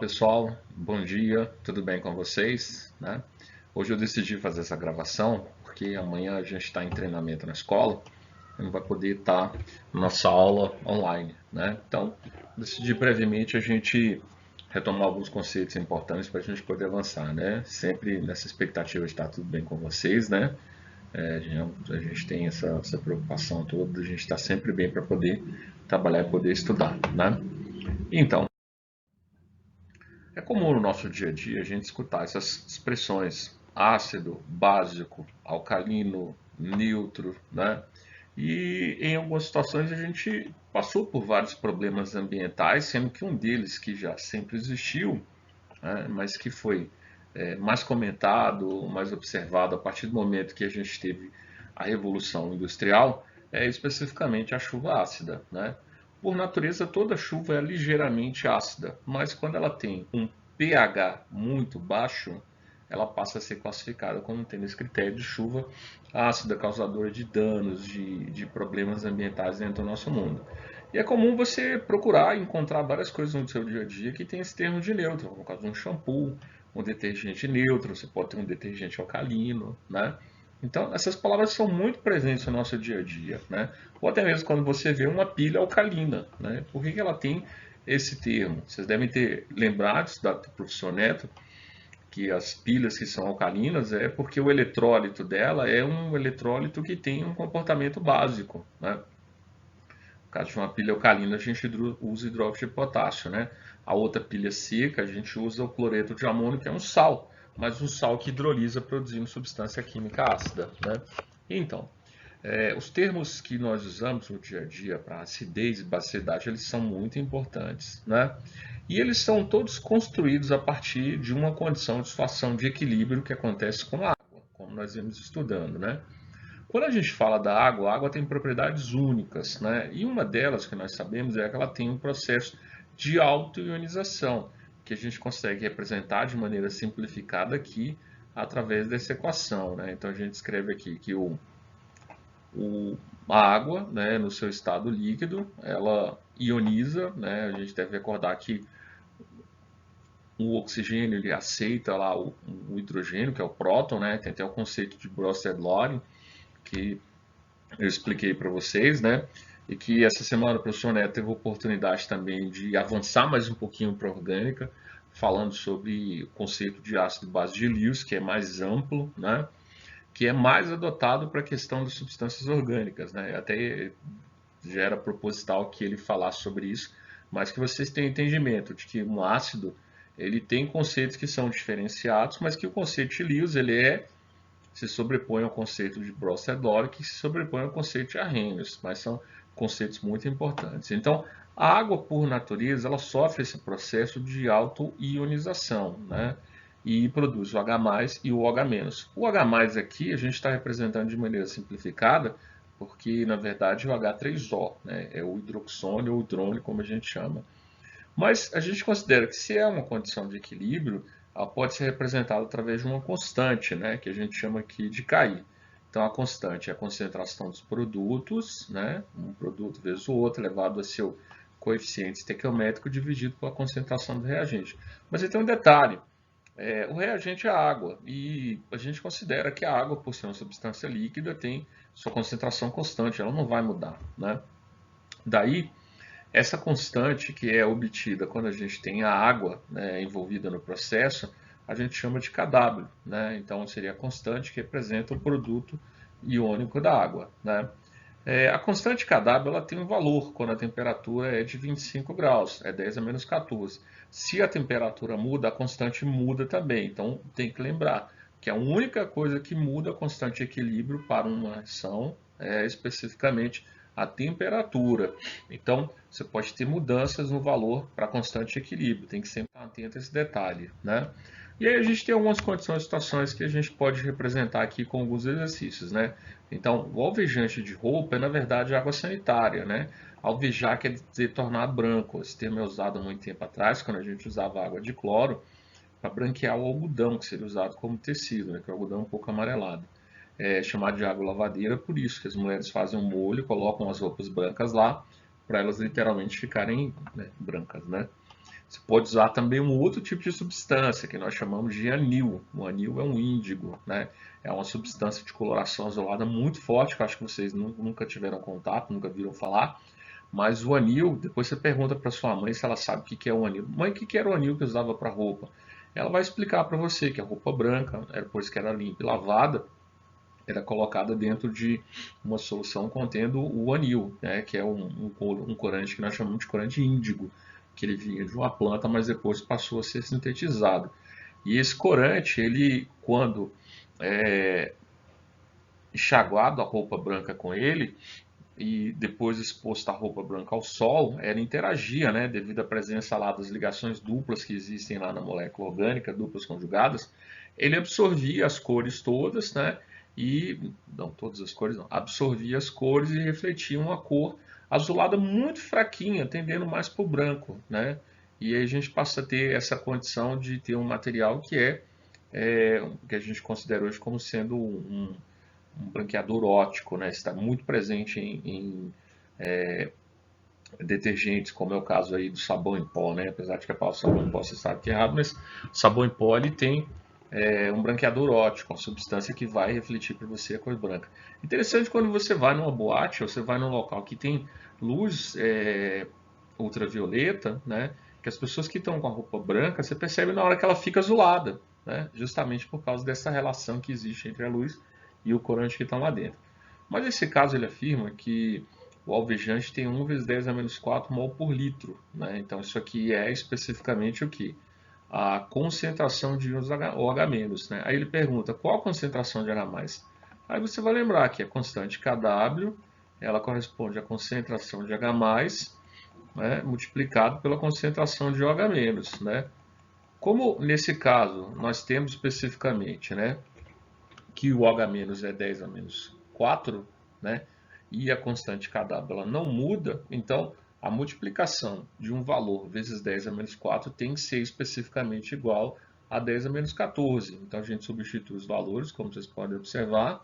pessoal, bom dia, tudo bem com vocês, né? Hoje eu decidi fazer essa gravação porque amanhã a gente está em treinamento na escola e não vai poder estar na nossa aula online, né? Então, decidi brevemente a gente retomar alguns conceitos importantes para a gente poder avançar, né? Sempre nessa expectativa de estar tudo bem com vocês, né? A gente tem essa preocupação toda, a gente está sempre bem para poder trabalhar e poder estudar, né? Então, é comum no nosso dia a dia a gente escutar essas expressões ácido, básico, alcalino, neutro, né? E em algumas situações a gente passou por vários problemas ambientais, sendo que um deles que já sempre existiu, né, mas que foi mais comentado, mais observado a partir do momento que a gente teve a Revolução Industrial, é especificamente a chuva ácida, né? Por natureza, toda chuva é ligeiramente ácida, mas quando ela tem um pH muito baixo, ela passa a ser classificada como tendo esse critério de chuva ácida, causadora de danos, de problemas ambientais dentro do nosso mundo. E é comum você procurar encontrar várias coisas no seu dia a dia que tem esse termo de neutro, no caso de um shampoo, um detergente neutro, você pode ter um detergente alcalino, né? Então, essas palavras são muito presentes no nosso dia a dia, né? Ou até mesmo quando você vê uma pilha alcalina, né? Por que ela tem esse termo? Vocês devem ter lembrado do professor Neto que as pilhas que são alcalinas é porque o eletrólito dela é um eletrólito que tem um comportamento básico, né? No caso de uma pilha alcalina, a gente usa hidróxido de potássio, né? A outra pilha seca, a gente usa o cloreto de amônio, que é um sal, mas um sal que hidrolisa produzindo substância química ácida, né? Então, os termos que nós usamos no dia a dia para acidez e basicidade, eles são muito importantes, né? E eles são todos construídos a partir de uma condição de situação de equilíbrio que acontece com a água, como nós vimos estudando, né? Quando a gente fala da água, a água tem propriedades únicas, né? E uma delas que nós sabemos é que ela tem um processo de autoionização, que a gente consegue representar de maneira simplificada aqui através dessa equação, né? Então a gente escreve aqui que a água, né, no seu estado líquido, ela ioniza, né? A gente deve recordar que o oxigênio ele aceita lá o hidrogênio, que é o próton, né? Tem até o conceito de Bronsted-Lowry, que eu expliquei para vocês, né? E que essa semana o professor Neto teve a oportunidade também de avançar mais um pouquinho para a orgânica, falando sobre o conceito de ácido base de Lewis, que é mais amplo, né? Que é mais adotado para a questão das substâncias orgânicas, né? Até já era proposital que ele falasse sobre isso, mas que vocês tenham entendimento de que um ácido ele tem conceitos que são diferenciados, mas que o conceito de Lewis ele se sobrepõe ao conceito de Bronsted-Lowry, que se sobrepõe ao conceito de Arrhenius, mas são conceitos muito importantes. Então, a água, por natureza, ela sofre esse processo de autoionização, né? E produz o H+, e o OH-. O H+ aqui a gente está representando de maneira simplificada, porque na verdade é o H3O, né? É o hidroxônio ou hidrônio, como a gente chama. Mas a gente considera que se é uma condição de equilíbrio, ela pode ser representada através de uma constante, né, que a gente chama aqui de KI. Então a constante é a concentração dos produtos, né, um produto vezes o outro, elevado a seu coeficiente estequiométrico dividido pela concentração do reagente. Mas aí tem um detalhe, o reagente é a água, e a gente considera que a água, por ser uma substância líquida, tem sua concentração constante, ela não vai mudar, né? Daí essa constante que é obtida quando a gente tem a água, né, envolvida no processo, a gente chama de kW, né? Então seria a constante que representa o produto iônico da água, né? A constante kW ela tem um valor quando a temperatura é de 25 graus, é 10 a menos 14. Se a temperatura muda, a constante muda também. Então tem que lembrar que a única coisa que muda a constante de equilíbrio para uma ação é especificamente a temperatura. Então você pode ter mudanças no valor para a constante de equilíbrio, tem que sempre estar atento a esse detalhe, né? E aí a gente tem algumas condições e situações que a gente pode representar aqui com alguns exercícios, né? Então, o alvejante de roupa é, na verdade, água sanitária, né? Alvejar quer dizer tornar branco. Esse termo é usado há muito tempo atrás, quando a gente usava água de cloro, para branquear o algodão, que seria usado como tecido, né? Que é o algodão um pouco amarelado. É chamado de água lavadeira, por isso que as mulheres fazem um molho, colocam as roupas brancas lá, para elas literalmente ficarem, né, brancas, né? Você pode usar também um outro tipo de substância, que nós chamamos de anil. O anil é um índigo, né? É uma substância de coloração azulada muito forte, que eu acho que vocês nunca tiveram contato, nunca viram falar. Mas o anil, depois você pergunta para sua mãe se ela sabe o que é o anil. Mãe, o que era o anil que usava para roupa? Ela vai explicar para você que a roupa branca, depois que era limpa e lavada, era colocada dentro de uma solução contendo o anil, né, que é um corante que nós chamamos de corante índigo, que ele vinha de uma planta, mas depois passou a ser sintetizado. E esse corante, ele, quando enxaguado a roupa branca com ele, e depois exposto a roupa branca ao sol, ela interagia, né, devido à presença lá das ligações duplas que existem lá na molécula orgânica, duplas conjugadas, ele absorvia as cores todas, né, e, não todas as cores, não, absorvia as cores e refletia uma cor azulada muito fraquinha, tendendo mais para o branco, né, e aí a gente passa a ter essa condição de ter um material que a gente considera hoje como sendo um branqueador óptico, né? Está muito presente em detergentes, como é o caso aí do sabão em pó, né? Apesar de que a palavra sabão em pó você sabe que é errado, mas sabão em pó ele tem um branqueador óptico, uma substância que vai refletir para você a cor branca. Interessante quando você vai numa boate ou você vai num local que tem luz ultravioleta, né? Que as pessoas que estão com a roupa branca, você percebe na hora que ela fica azulada, né? Justamente por causa dessa relação que existe entre a luz e o corante que está lá dentro. Mas nesse caso ele afirma que o alvejante tem 1 vezes 10 a menos 4 mol por litro, né? Então isso aqui é especificamente o que? A concentração de íons OH-, né? Aí ele pergunta qual a concentração de H+. Aí você vai lembrar que a constante Kw ela corresponde à concentração de H+, né, multiplicado pela concentração de OH-, né? Como nesse caso nós temos especificamente, né, que o OH- é 10 a menos 4, né? E a constante Kw ela não muda, então a multiplicação de um valor vezes 10 a menos 4 tem que ser especificamente igual a 10 a menos 14. Então a gente substitui os valores, como vocês podem observar,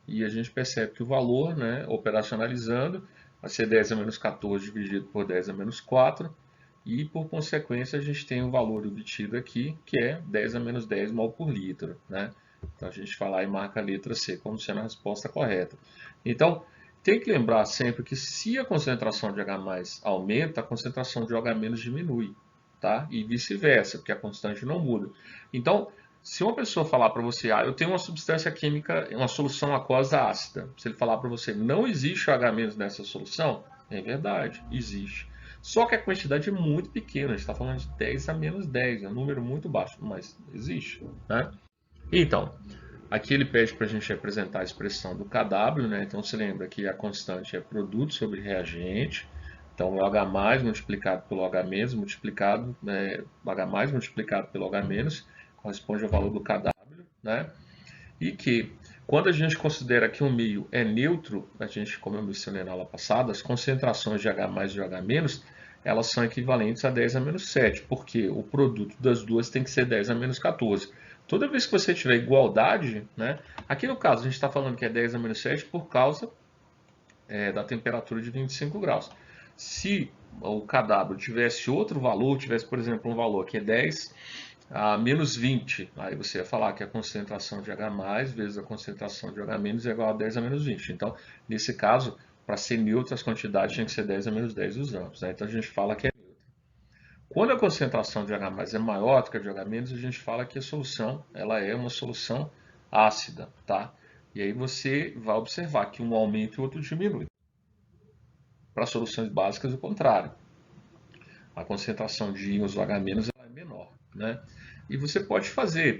e a gente percebe que o valor, né, operacionalizando, vai ser 10 a menos 14 dividido por 10 a menos 4, e por consequência a gente tem o valor obtido aqui, que é 10 a menos 10 mol por litro, né? Então a gente vai lá e marca a letra C como sendo a resposta correta. Então, tem que lembrar sempre que se a concentração de H+ aumenta, a concentração de OH- diminui, tá? E vice-versa, porque a constante não muda. Então, se uma pessoa falar para você, eu tenho uma substância química, uma solução aquosa ácida, se ele falar para você, não existe OH- nessa solução, é verdade, existe. Só que a quantidade é muito pequena, a gente está falando de 10 a menos 10, é um número muito baixo, mas existe, né? Então, aqui ele pede para a gente representar a expressão do Kw, né? Então se lembra que a constante é produto sobre reagente. Então o H+ multiplicado pelo H- multiplicado, né? O H+ multiplicado pelo H- corresponde ao valor do Kw, né? E que quando a gente considera que um meio é neutro, a gente, como eu mencionei na aula passada, as concentrações de H+ e de OH- elas são equivalentes a 10 a menos 7, porque o produto das duas tem que ser 10 a menos 14. Toda vez que você tiver igualdade, né, aqui no caso a gente está falando que é 10 a menos 7 por causa da temperatura de 25 graus. Se o Kw tivesse outro valor, tivesse, por exemplo, um valor que é 10 a menos 20, aí você ia falar que a concentração de H+ vezes a concentração de OH- é igual a 10 a menos 20. Então, nesse caso, para ser neutro, as quantidades tinham que ser 10 a menos 10 os ambos, né? Então a gente fala que é neutro. Quando a concentração de H+ é maior do que a de OH-, a gente fala que a solução ela é uma solução ácida, tá? E aí você vai observar que um aumenta e o outro diminui. Para soluções básicas, o contrário. A concentração de íons OH- é menor, né? E você pode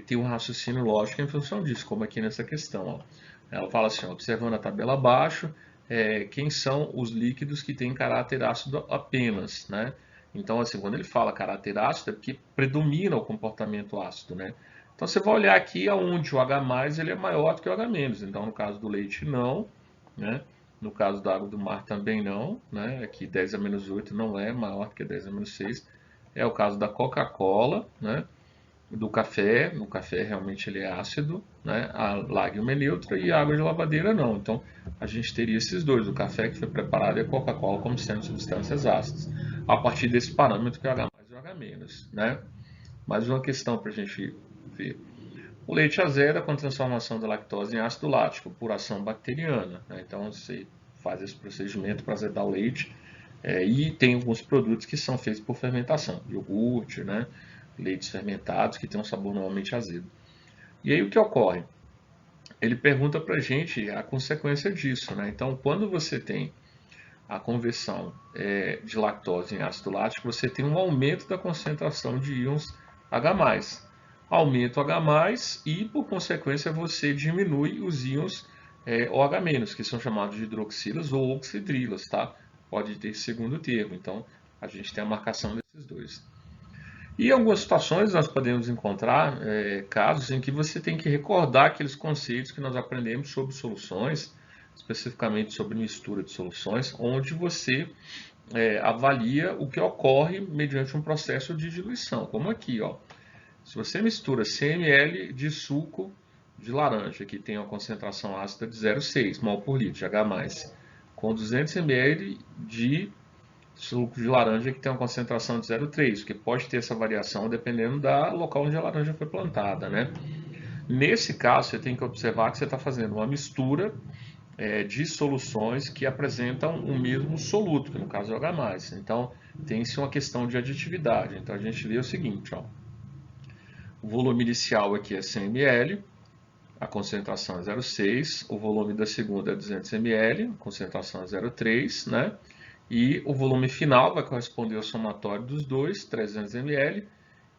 ter um raciocínio lógico em função disso, como aqui nessa questão. Ó. Ela fala assim, ó, observando a tabela abaixo, quem são os líquidos que têm caráter ácido apenas, né? Então, assim, quando ele fala caráter ácido, é porque predomina o comportamento ácido, né? Então, você vai olhar aqui aonde o H+ ele é maior do que o H-. Então, no caso do leite, não, né? No caso da água do mar também não, né? Aqui 10 a menos 8 não é maior que 10 a menos 6. É o caso da Coca-Cola, né? Do café, no café realmente ele é ácido, né? A lágrima é neutra e a água de lavadeira não. Então a gente teria esses dois, o café que foi preparado e a Coca-Cola como sendo substâncias ácidas, a partir desse parâmetro que é H+ e OH-. H-, né? Mais uma questão para a gente ver. O leite azeda com transformação da lactose em ácido lático por ação bacteriana, né? Então você faz esse procedimento para azedar o leite, e tem alguns produtos que são feitos por fermentação, iogurte, né? Leites fermentados que tem um sabor normalmente azedo. E aí o que ocorre? Ele pergunta para a gente a consequência disso, né? Então, quando você tem a conversão de lactose em ácido lático, você tem um aumento da concentração de íons H+. Aumenta o H+, e, por consequência, você diminui os íons OH-, que são chamados de hidroxilas ou oxidrilas, tá? Pode ter segundo termo, então a gente tem a marcação desses dois. E em algumas situações nós podemos encontrar casos em que você tem que recordar aqueles conceitos que nós aprendemos sobre soluções, especificamente sobre mistura de soluções, onde você avalia o que ocorre mediante um processo de diluição, como aqui, ó. Se você mistura 100 ml de suco de laranja, que tem uma concentração ácida de 0,6 mol por litro de H+, com 200 ml de suco de laranja que tem uma concentração de 0,3, que pode ter essa variação dependendo do local onde a laranja foi plantada, né? Nesse caso, você tem que observar que você está fazendo uma mistura de soluções que apresentam o mesmo soluto, que no caso é o H+. Então, tem-se uma questão de aditividade. Então, a gente vê o seguinte, ó. O volume inicial aqui é 100 ml, a concentração é 0,6, o volume da segunda é 200 ml, a concentração é 0,3, né? E o volume final vai corresponder ao somatório dos dois, 300 ml.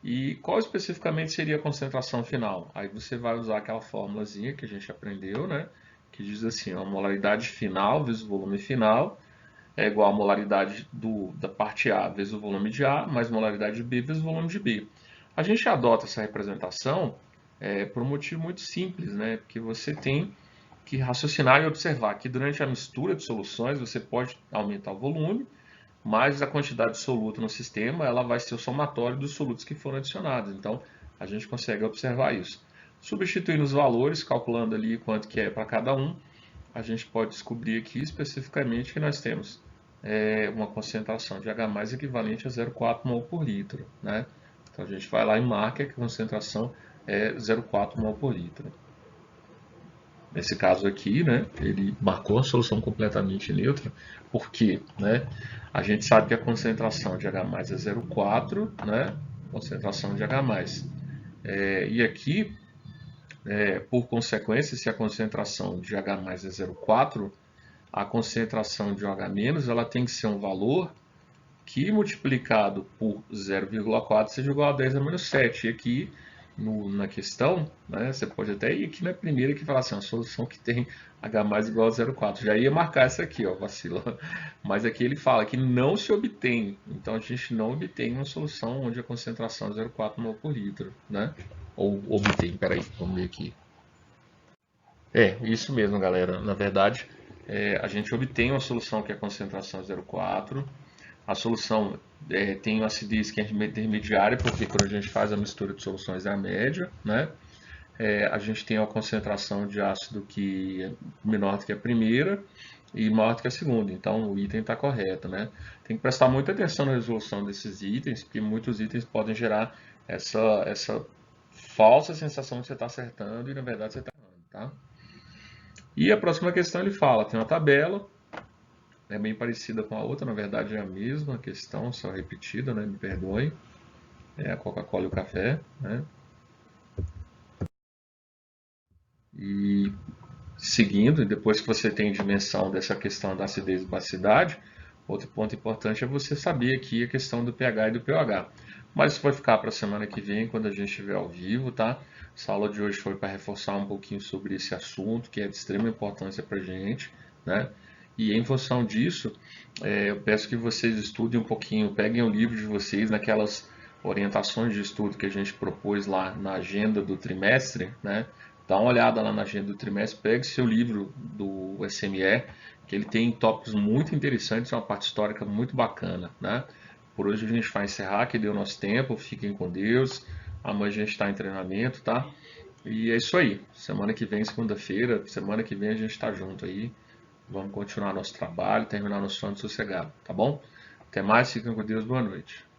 E qual especificamente seria a concentração final? Aí você vai usar aquela fórmulazinha que a gente aprendeu, né? Que diz assim, a molaridade final vezes o volume final é igual a molaridade da parte A vezes o volume de A, mais molaridade de B vezes o volume de B. A gente adota essa representação por um motivo muito simples, né? Porque você tem que raciocinar e observar que durante a mistura de soluções você pode aumentar o volume, mas a quantidade de soluto no sistema ela vai ser o somatório dos solutos que foram adicionados. Então a gente consegue observar isso. Substituindo os valores, calculando ali quanto que é para cada um, a gente pode descobrir aqui especificamente que nós temos uma concentração de H+ equivalente a 0,4 mol por litro, né? Então a gente vai lá e marca que a concentração é 0,4 mol por litro. Nesse caso aqui, né, ele marcou a solução completamente neutra, porque, né, a gente sabe que a concentração de H+ é 0,4, né, concentração de H+. E aqui, por consequência, se a concentração de H+ é 0,4, a concentração de OH- ela tem que ser um valor que multiplicado por 0,4 seja igual a 10 a menos 7. E aqui na questão, né, você pode até ir aqui na primeira que falar assim, uma solução que tem H+ igual a 0,4. Já ia marcar essa aqui, ó, vacila. Mas aqui ele fala que não se obtém. Então a gente não obtém uma solução onde a concentração é 0,4 mol por litro, né? Ou obtém, peraí, vamos ver aqui. Isso mesmo, galera. Na verdade, a gente obtém uma solução que a concentração é 0,4. A solução tem uma acidez que é intermediária, porque quando a gente faz a mistura de soluções é a média, né? A gente tem uma concentração de ácido que é menor do que a primeira e maior do que a segunda. Então o item está correto, né? Tem que prestar muita atenção na resolução desses itens, porque muitos itens podem gerar essa falsa sensação que você está acertando e na verdade você está errando, tá? E a próxima questão ele fala, tem uma tabela, é bem parecida com a outra, na verdade é a mesma questão, só repetida, né? Me perdoem. É a Coca-Cola e o café, né? E seguindo, depois que você tem dimensão dessa questão da acidez e basicidade, outro ponto importante é você saber aqui a questão do pH e do pOH. Mas isso vai ficar para a semana que vem, quando a gente estiver ao vivo, tá? Essa aula de hoje foi para reforçar um pouquinho sobre esse assunto, que é de extrema importância para a gente, né? E em função disso, eu peço que vocês estudem um pouquinho, peguem o livro de vocês naquelas orientações de estudo que a gente propôs lá na agenda do trimestre, né? Dá uma olhada lá na agenda do trimestre, pegue seu livro do SME, que ele tem tópicos muito interessantes, uma parte histórica muito bacana, né? Por hoje a gente vai encerrar, que deu nosso tempo, fiquem com Deus, amanhã a gente está em treinamento, tá? E é isso aí, semana que vem, segunda-feira, semana que vem a gente está junto aí, vamos continuar nosso trabalho, terminar nosso sono sossegado, tá bom? Até mais, fiquem com Deus, boa noite.